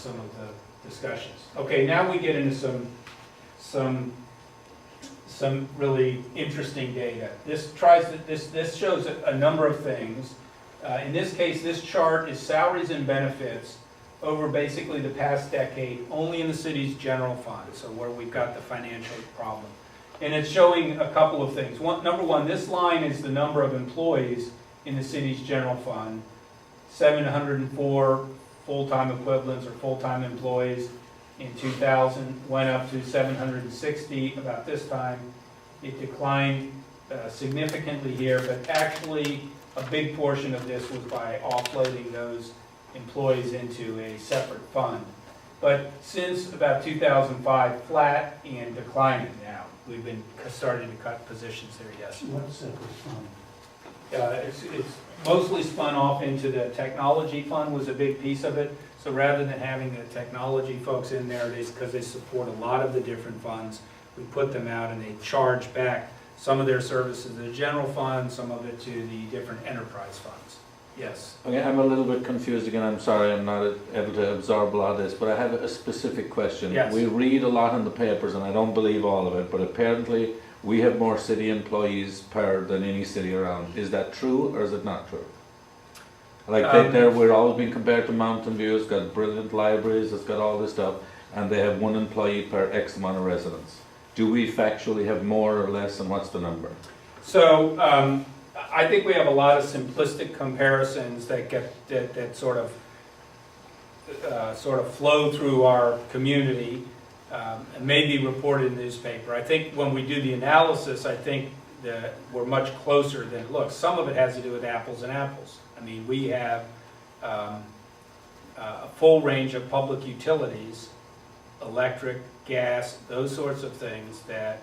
some of the discussions. Okay, now we get into some really interesting data. This shows a number of things. In this case, this chart is salaries and benefits over basically the past decade, only in the city's general fund, so where we've got the financial problem. And it's showing a couple of things. Number one, this line is the number of employees in the city's general fund. 704 full-time equivalents or full-time employees in 2000, went up to 760 about this time. It declined significantly here, but actually a big portion of this was by offloading those employees into a separate fund. But since about 2005, flat and declining now. We've been starting to cut positions there, yes. What's separate fund? It's mostly spun off into the technology fund was a big piece of it. So rather than having the technology folks in there, because they support a lot of the different funds, we put them out and they charge back some of their services to the general fund, some of it to the different enterprise funds. Yes. Okay, I'm a little bit confused again. I'm sorry I'm not able to absorb a lot of this, but I have a specific question. Yes. We read a lot in the papers, and I don't believe all of it, but apparently we have more city employees per than any city around. Is that true, or is it not true? Like we're always being compared to Mountain View. It's got brilliant libraries, it's got all this stuff, and they have one employee per X amount of residents. Do we factually have more or less, and what's the number? So I think we have a lot of simplistic comparisons that sort of flow through our community and may be reported in the newspaper. I think when we do the analysis, I think that we're much closer than it looks. Some of it has to do with apples and apples. I mean, we have a full range of public utilities, electric, gas, those sorts of things that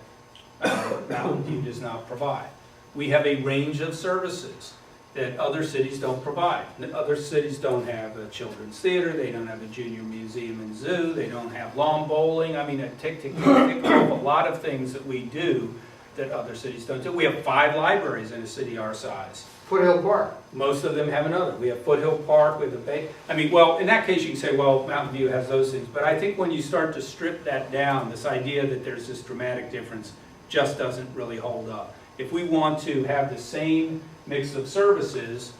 Mountain View does not provide. We have a range of services that other cities don't provide. Other cities don't have a children's theater, they don't have a junior museum and zoo, they don't have lawn bowling. I mean, tick off a lot of things that we do that other cities don't do. We have 5 libraries in a city our size. Foothill Park. Most of them have another. We have Foothill Park, we have the Bay. I mean, well, in that case you can say, well, Mountain View has those things. But I think when you start to strip that down, this idea that there's this dramatic difference just doesn't really hold up. If we want to have the same mix of services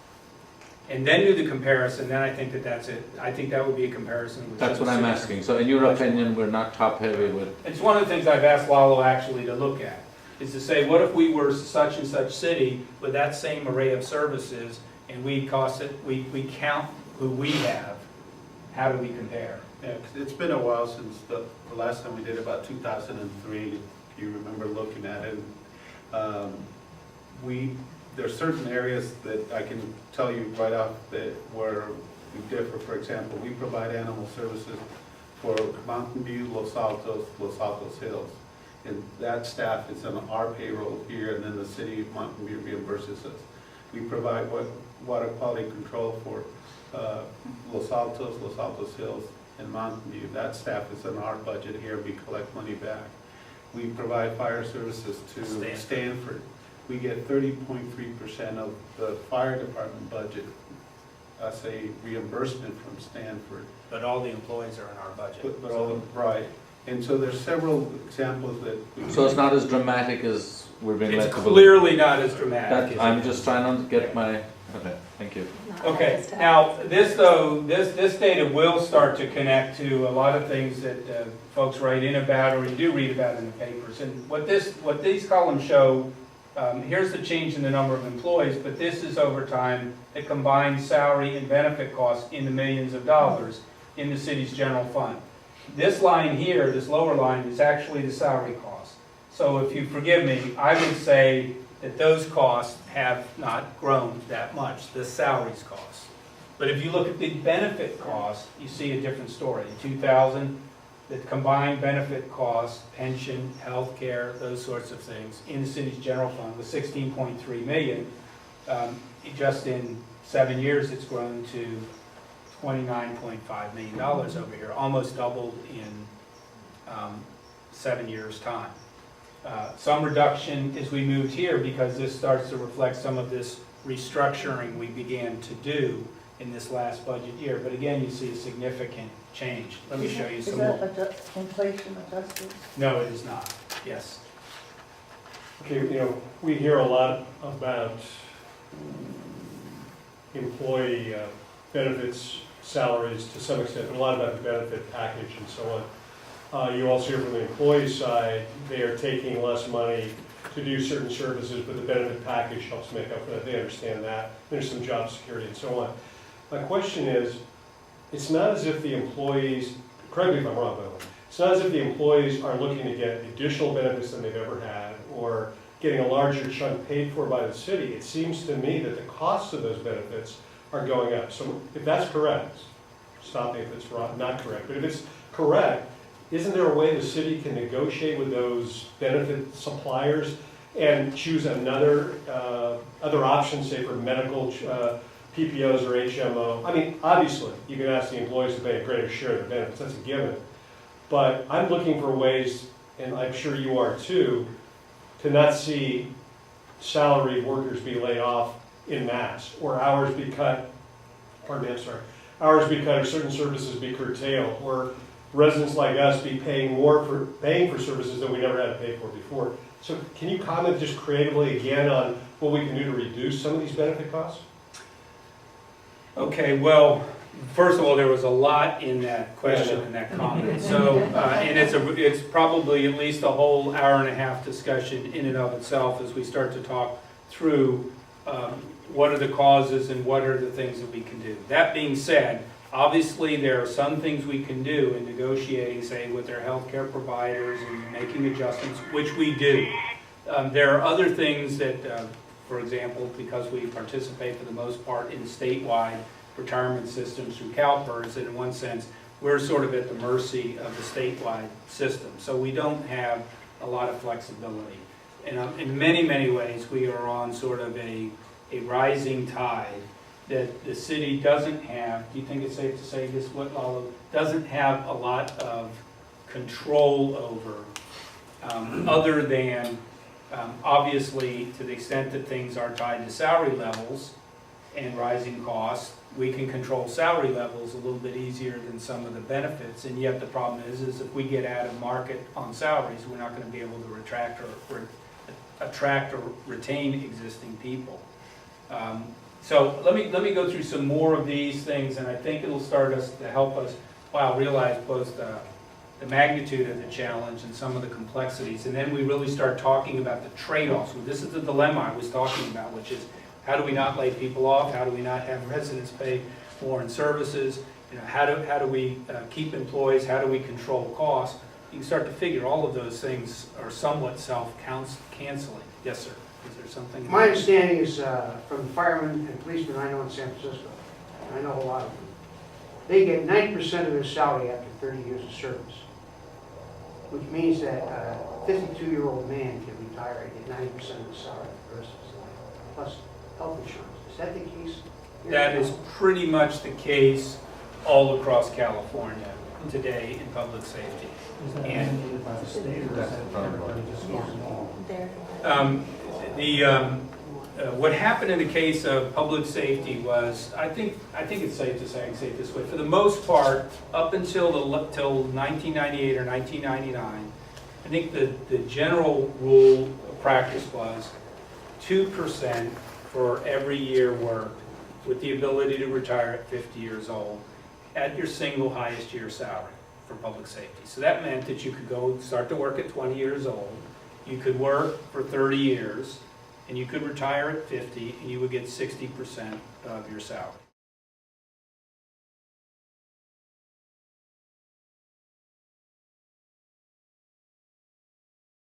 and then do the comparison, then I think that's it. I think that would be a comparison. That's what I'm asking. So in your opinion, we're not top heavy with... It's one of the things I've asked Lalo actually to look at, is to say, what if we were such and such city with that same array of services and we count who we have, how do we compare? Yeah, 'cause it's been a while since the last time we did about 2003, if you remember looking at it. There are certain areas that I can tell you right off that where we differ. For example, we provide animal services for Mountain View, Los Altos Hills. And that staff is on our payroll here, and then the city of Mountain View reimburses us. We provide water quality control for Los Altos Hills, and Mountain View. That staff is in our budget here. We collect money back. We provide fire services to Stanford. We get 30.3% of the fire department budget as a reimbursement from Stanford. But all the employees are in our budget. But all right. And so there's several examples that... So it's not as dramatic as we're being led It's to believe. clearly not as dramatic. I'm just trying to get my... Okay, thank you. Okay, now this data will start to connect to a lot of things that folks write in about or you do read about in the papers. And what these columns show, here's the change in the number of employees, but this is over time the combined salary and benefit costs in the millions of dollars in the city's general fund. This line here, this lower line, is actually the salary cost. So if you forgive me, I would say that those costs have not grown that much, the salaries cost. But if you look at the benefit cost, you see a different story. In 2000, the combined benefit costs, pension, health care, those sorts of things, in the city's general fund was $16.3 million. Just in 7 years, it's grown to $29.5 million over here, almost doubled in 7 years' time. Some reduction as we moved here because this starts to reflect some of this restructuring we began to do in this last budget year. But again, you see a significant change. Let me show you some Is more. that inflation adjusted? No, it is not. Yes. Okay, we hear a lot about employee benefits, salaries to some extent, but a lot about the benefit package and so on. You also hear from the employee side, they are taking less money to do certain services, but the benefit package helps make up for that. They understand that. There's some job security and so on. My question is, it's not as if the employees, correct me if I'm wrong, by the way, it's not as if the employees are looking to get additional benefits than they've ever had or getting a larger chunk paid for by the city. It seems to me that the costs of those benefits are going up. So if that's correct, stop me if it's wrong, not correct, but if it's correct, isn't there a way the city can negotiate with those benefit suppliers and choose another, other options, say for medical PPOs or HMO? I mean, obviously, you can ask the employees to pay a greater share of the benefits, that's a given. But I'm looking for ways, and I'm sure you are too, to not see salaried workers be laid off in mass, or hours be cut, pardon me, I'm sorry, hours be cut or certain services be curtailed, or residents like us be paying for services that we never had to pay for before. So can you comment just creatively again on what we can do to reduce some of these benefit costs? Okay, well, first of all, there was a lot in that question and that comment. So, and it's probably at least a whole hour and a half discussion in and of itself as we start to talk through what are the causes and what are the things that we can do. That being said, obviously there are some things we can do in negotiating, say, with their healthcare providers and making adjustments, which we do. There are other things that, for example, because we participate for the most part in statewide retirement systems through CalPERS, and in one sense, we're sort of at the mercy of the statewide system. So we don't have a lot of flexibility. And in many, many ways, we are on sort of a rising tide that the city doesn't have. Do you think it's safe to say this, Lalo? Doesn't have a lot of control over, other than, obviously, to the extent that things are tied to salary levels and rising costs, we can control salary levels a little bit easier than some of the benefits. And yet the problem is if we get out of market on salaries, we're not going to be able to attract or retain existing people. So let me go through some more of these things, and I think it'll start us to help us, realize both the magnitude of the challenge and some of the complexities, and then we really start talking about the trade-offs. This is the dilemma I was talking about, which is how do we not lay people off? How do we not have residents pay more in services? How do we keep employees? How do we control costs? You can start to figure all of those things are somewhat self-canceling. Yes, sir. Is there something? My understanding is from the firemen and policemen I know in San Francisco, and I know a lot of them, they get 90% of their salary after 30 years of service, which means that a 52-year-old man can retire and get 90% of his salary for the rest of his life, plus health insurance. Is that the case? That is pretty much the case all across California today in public safety. And what happened in the case of public safety was, I think it's safe to say, I can say it this way, for the most part, up until till 1998 or 1999, I think the general rule of practice was 2% for every year worked, with the ability to retire at 50 years old at your single highest year salary for public safety. So that meant that you could go start to work at 20 years old, you could work for 30 years, and you could retire at 50, and you would get 60% of your salary.